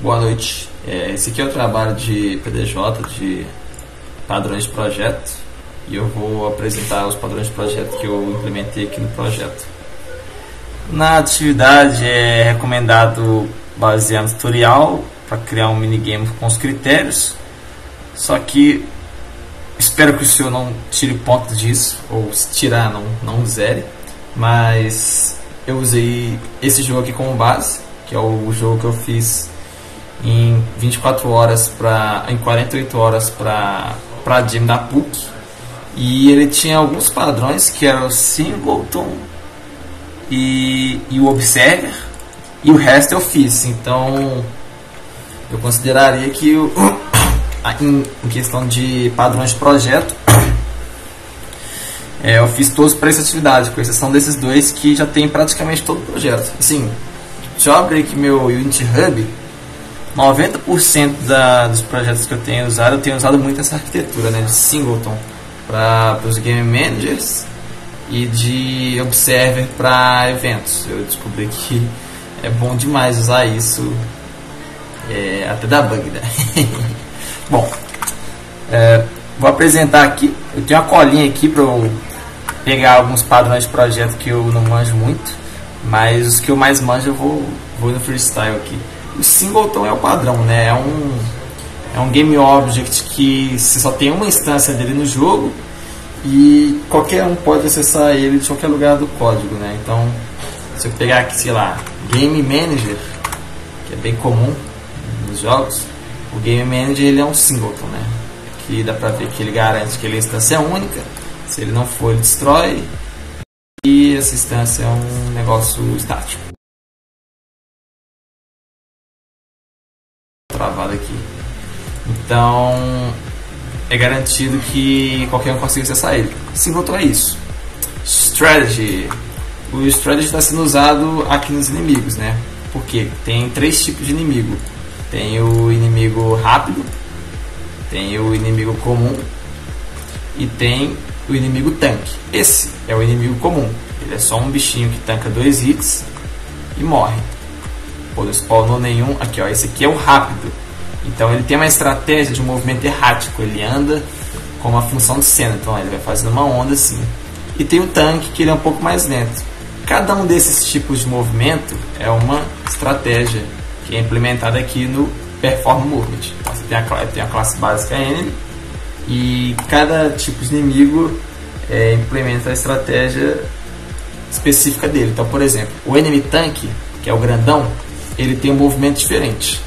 Boa noite. Esse aqui é o trabalho de PDJ, de padrões de projeto, e eu vou apresentar os padrões de projeto que eu implementei aqui no projeto. Na atividade é recomendado basear no tutorial para criar um minigame com os critérios, só que espero que o senhor não tire ponto disso, ou se tirar não zere, mas eu usei esse jogo aqui como base, que é o jogo que eu fiz em 24 horas em 48 horas para a Jam da PUC, e ele tinha alguns padrões que eram o Singleton e o Observer, e o resto eu fiz. Então eu consideraria que em questão de padrões de projeto, eu fiz todos para essa atividade, com exceção desses dois que já tem praticamente todo o projeto. Assim, deixa eu abrir aqui meu Unity Hub. 90% dos projetos que eu tenho usado muito essa arquitetura, né, de Singleton para os Game Managers e de Observer para eventos. Eu descobri que é bom demais usar isso, até dá bug, né? Bom, vou apresentar aqui. Eu tenho uma colinha aqui para eu pegar alguns padrões de projeto que eu não manjo muito, mas os que eu mais manjo eu vou no freestyle aqui. O Singleton é o padrão, né? É um game object que você só tem uma instância dele no jogo e qualquer um pode acessar ele de qualquer lugar do código, né? Então, se eu pegar aqui, sei lá, Game Manager, que é bem comum nos jogos, o Game Manager ele é um Singleton, né? Que dá pra ver que ele garante que ele é instância única. Se ele não for, ele destrói, e essa instância é um negócio estático. Travado aqui. Então é garantido que qualquer um consiga acessar ele. Singleton é isso. Strategy. O Strategy está sendo usado aqui nos inimigos, né? Porque tem três tipos de inimigo. Tem o inimigo rápido, tem o inimigo comum e tem o inimigo tanque. Esse é o inimigo comum. Ele é só um bichinho que tanca 2 hits e morre. Pô, não spawnou nenhum. Aqui, ó, esse aqui é o rápido. Então ele tem uma estratégia de um movimento errático. Ele anda com uma função de cena. Então ele vai fazendo uma onda assim. E tem o tanque, que ele é um pouco mais lento. Cada um desses tipos de movimento é uma estratégia que é implementada aqui no Perform Movement. Então você tem a classe básica Enemy, e cada tipo de inimigo implementa a estratégia específica dele. Então, por exemplo, o Enemy Tank, que é o grandão, ele tem um movimento diferente.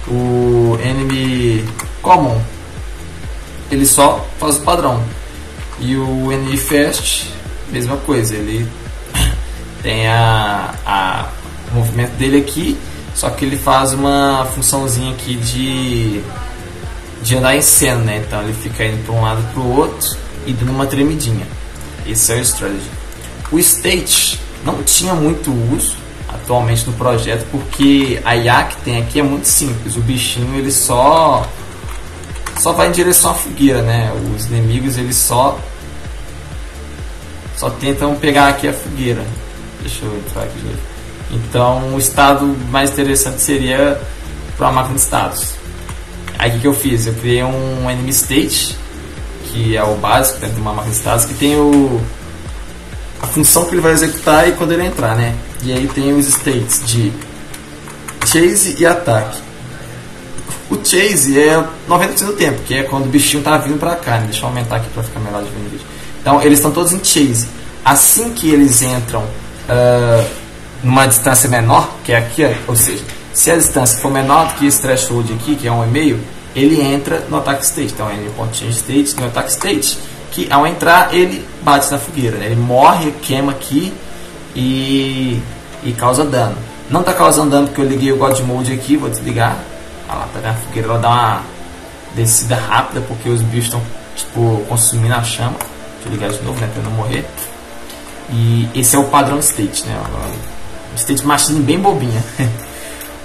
O Enemy Common, ele só faz o padrão. E o Enemy Fast, mesma coisa, ele tem o movimento dele aqui, só que ele faz uma funçãozinha aqui de andar em cena, né? Então ele fica indo para um lado para o outro e dando uma tremidinha. Esse é o Strategy. O State não tinha muito uso atualmente no projeto, porque a IA que tem aqui é muito simples. O bichinho ele só vai em direção à fogueira, né? Os inimigos eles só tentam pegar aqui a fogueira. Deixa eu entrar aqui de novo. Então o estado mais interessante seria para a máquina de estados. Aí o que eu fiz? Eu criei um Enemy State, que é o básico dentro de uma máquina de estados, que tem a função que ele vai executar e quando ele entrar, né? E aí tem os states de chase e ataque. O chase é 90% do tempo, que é quando o bichinho tá vindo pra cá, né? Deixa eu aumentar aqui pra ficar melhor de ver no vídeo. Então eles estão todos em chase. Assim que eles entram numa distância menor, que é aqui, ou seja, se a distância for menor do que esse threshold aqui, que é 1,5, ele entra no attack state. Então ele pode change state no attack state, que ao entrar ele bate na fogueira, né? Ele morre, queima aqui e causa dano. Não está causando dano porque eu liguei o God Mode aqui, vou desligar. Olha lá, tá vendo? A fogueira ela dá uma descida rápida porque os bichos estão tipo consumindo a chama. Deixa eu ligar de novo, né, para não morrer. E esse é o padrão state, né? State machine bem bobinha.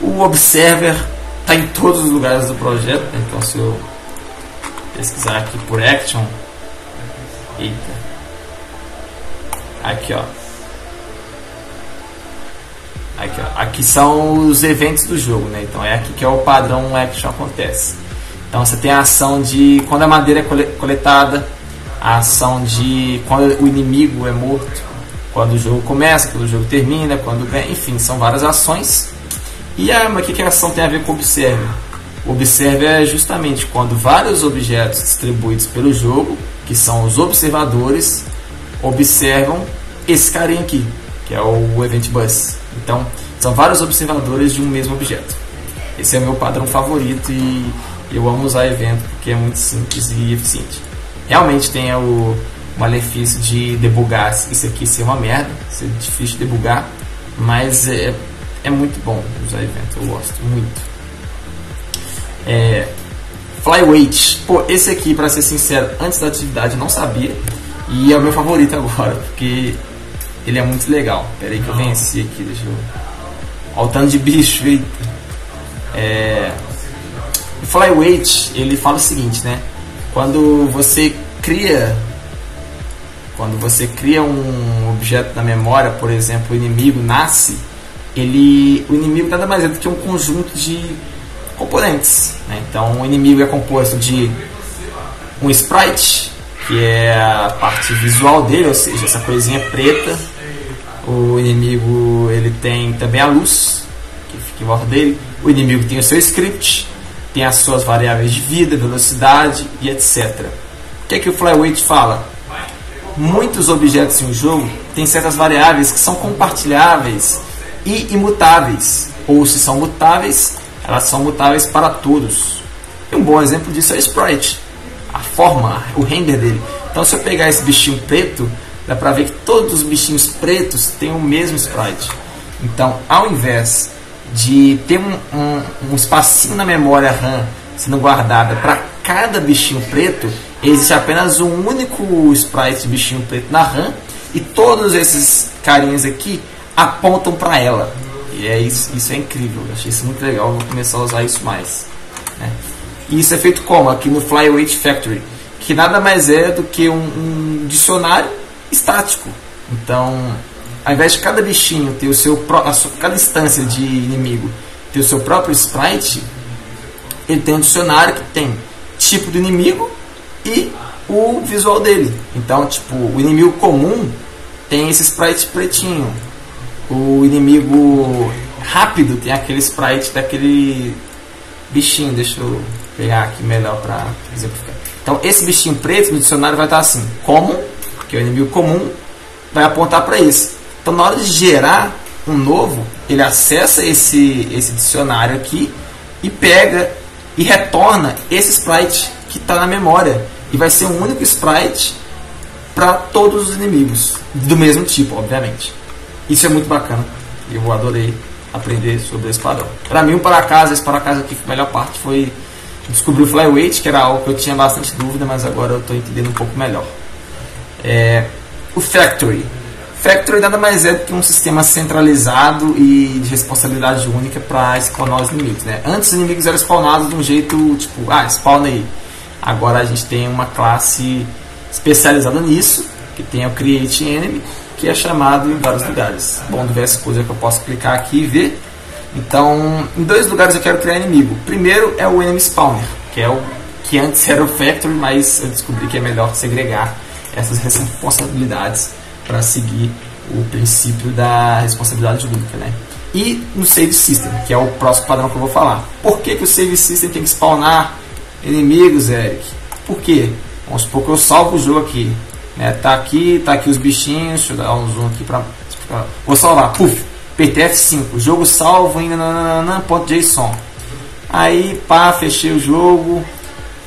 O Observer está em todos os lugares do projeto, né? Então se eu pesquisar aqui por Action, eita, aqui ó, Aqui, ó. Aqui são os eventos do jogo, né? Então é aqui que é o padrão action acontece. Então você tem a ação de quando a madeira é coletada, a ação de quando o inimigo é morto, quando o jogo começa, quando o jogo termina, quando ganha, enfim, são várias ações. E o que a ação tem a ver com o Observe? O Observe é justamente quando vários objetos distribuídos pelo jogo, que são os observadores, observam esse carinha aqui, que é o Event Bus. Então, são vários observadores de um mesmo objeto. Esse é o meu padrão favorito e eu amo usar evento porque é muito simples e eficiente. Realmente tem o malefício de debugar isso aqui ser uma merda, ser difícil de debugar, mas é muito bom usar evento, eu gosto muito. Flyweight, pô, esse aqui, pra ser sincero, antes da atividade eu não sabia e é o meu favorito agora, porque ele é muito legal. Pera aí que eu venci aqui, deixa eu... Olha o tanto de bicho, eita. O Flyweight, ele fala o seguinte, né? Quando você cria um objeto na memória, por exemplo, o inimigo nasce, o inimigo nada mais é do que um conjunto de componentes, né? Então o inimigo é composto de um sprite, que é a parte visual dele, ou seja, essa coisinha preta. O inimigo ele tem também a luz, que fica em volta dele. O inimigo tem o seu script, tem as suas variáveis de vida, velocidade e etc. O que o Flyweight fala? Muitos objetos em um jogo têm certas variáveis que são compartilháveis e imutáveis, ou se são mutáveis, elas são mutáveis para todos. E um bom exemplo disso é o sprite, a forma, o render dele. Então se eu pegar esse bichinho preto, dá pra ver que todos os bichinhos pretos têm o mesmo sprite. Então, ao invés de ter um espacinho na memória RAM sendo guardada para cada bichinho preto, existe apenas um único sprite de bichinho preto na RAM e todos esses carinhas aqui apontam para ela. E isso é incrível, eu achei isso muito legal, vou começar a usar isso mais, né? E isso é feito como? Aqui no Flyweight Factory, que nada mais é do que um dicionário estático. Então, ao invés de cada bichinho ter cada instância de inimigo ter o seu próprio sprite, ele tem um dicionário que tem tipo do inimigo e o visual dele. Então, tipo, o inimigo comum tem esse sprite pretinho. O inimigo rápido tem aquele sprite daquele bichinho. Deixa eu pegar aqui melhor para exemplificar. Então, esse bichinho preto no dicionário vai estar assim: comum, que é o inimigo comum, vai apontar para esse. Então, na hora de gerar um novo, ele acessa esse dicionário aqui e pega e retorna esse sprite que está na memória. E vai ser um único sprite para todos os inimigos, do mesmo tipo, obviamente. Isso é muito bacana. Eu adorei aprender sobre esse padrão. Para mim, esse para-casa aqui, a melhor parte foi descobrir o Flyweight, que era algo que eu tinha bastante dúvida, mas agora eu estou entendendo um pouco melhor. O Factory. Factory nada mais é do que um sistema centralizado e de responsabilidade única para spawnar os inimigos, né? Antes os inimigos eram spawnados de um jeito tipo, spawna aí. Agora a gente tem uma classe especializada nisso, que tem o Create Enemy, que é chamado em vários lugares. Bom, diversas coisas que eu posso clicar aqui e ver. Então, em 2 lugares eu quero criar inimigo. Primeiro é o Enemy Spawner, que é o que antes era o Factory, mas eu descobri que é melhor segregar essas responsabilidades para seguir o princípio da responsabilidade única, né? E no Save System, que é o próximo padrão que eu vou falar. Por que o Save System tem que spawnar inimigos, Eric? Por quê? Vamos supor que eu salvo o jogo aqui, né? Tá aqui os bichinhos. Deixa eu dar um zoom aqui para vou salvar, puf, apertei F5, jogo salvo em .json. Aí, fechei o jogo,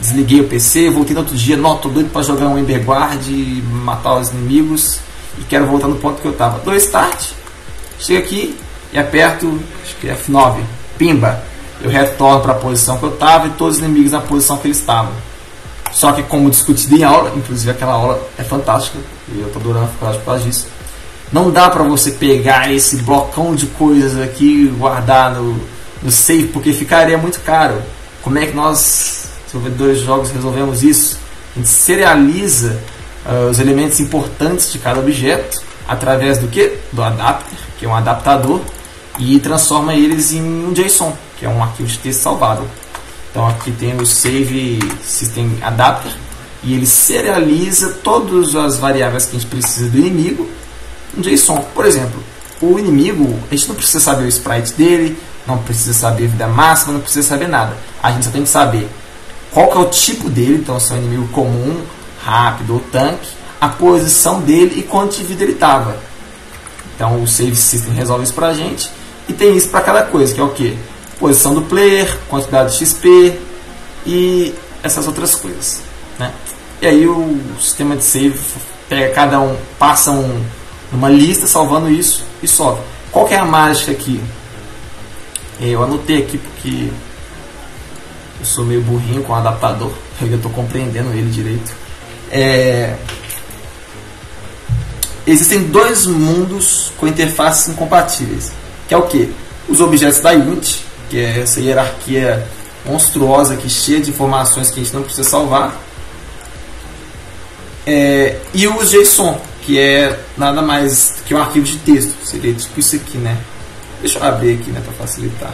desliguei o PC, voltei no outro dia, tô doido para jogar um Emberguard e matar os inimigos e quero voltar no ponto que eu tava. Dou Start, chego aqui e aperto, acho que F9, pimba, eu retorno para a posição que eu tava e todos os inimigos na posição que eles estavam. Só que, como discutido em aula, inclusive aquela aula é fantástica e eu tô adorando a faculdade por causa disso, não dá para você pegar esse blocão de coisas aqui e guardar no save, porque ficaria muito caro. Como é que nós, desenvolvedores de jogos, resolvemos isso? A gente serializa os elementos importantes de cada objeto através do que? Do adapter, que é um adaptador, e transforma eles em um JSON, que é um arquivo de texto salvável. Então aqui tem o Save System Adapter, e ele serializa todas as variáveis que a gente precisa do inimigo em JSON. Por exemplo, o inimigo, a gente não precisa saber o sprite dele, não precisa saber a vida máxima, não precisa saber nada. A gente só tem que saber qual que é o tipo dele, então se é um inimigo comum, rápido ou tanque, a posição dele e quanto de vida ele estava. Então o Save System resolve isso pra gente, e tem isso para cada coisa, que é o que? Posição do player, quantidade de XP e essas outras coisas, né? E aí o sistema de save pega cada um, passa uma lista salvando isso e sobe. Qual que é a mágica aqui? Eu anotei aqui porque eu sou meio burrinho com o adaptador, eu estou compreendendo ele direito. Existem dois mundos com interfaces incompatíveis, que é o que? Os objetos da Unity, que é essa hierarquia monstruosa aqui, cheia de informações que a gente não precisa salvar, e os JSON, que é nada mais que um arquivo de texto. Seria tipo isso aqui, né? Deixa eu abrir aqui, né, para facilitar.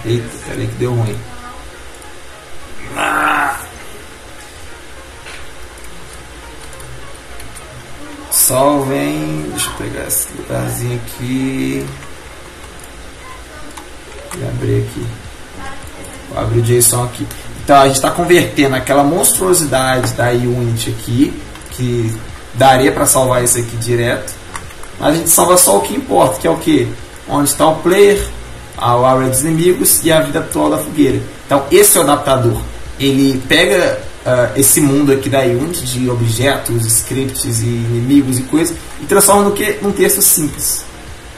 Eita, peraí que deu ruim. Salvem. Deixa eu pegar esse lugarzinho aqui e abrir aqui. Vou abrir o JSON aqui. Então a gente está convertendo aquela monstruosidade da Unity aqui, que daria para salvar isso aqui direto, mas a gente salva só o que importa, que é o que? Onde está o player, o array dos inimigos e a vida atual da fogueira. Então esse é o adaptador. Ele pega esse mundo aqui da Unity de objetos, scripts e inimigos e coisas e transforma no que? Num texto simples,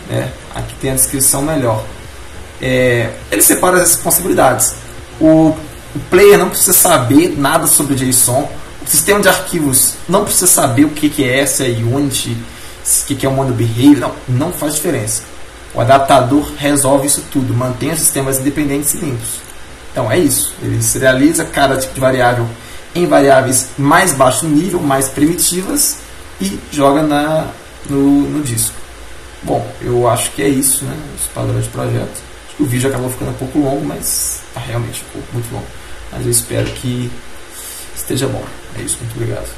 né? Aqui tem a descrição melhor. Ele separa as responsabilidades. O player não precisa saber nada sobre o JSON. O sistema de arquivos não precisa saber o que é essa Unity, o que é o Mono Behavior. Não faz diferença. O adaptador resolve isso tudo, mantém os sistemas independentes e limpos. Então é isso. Ele serializa cada tipo de variável em variáveis mais baixo nível, mais primitivas, e joga no disco. Bom, eu acho que é isso, né? Os padrões de projeto. Acho que o vídeo acabou ficando um pouco longo, mas realmente ficou muito longo. Mas eu espero que esteja bom. É isso, muito obrigado.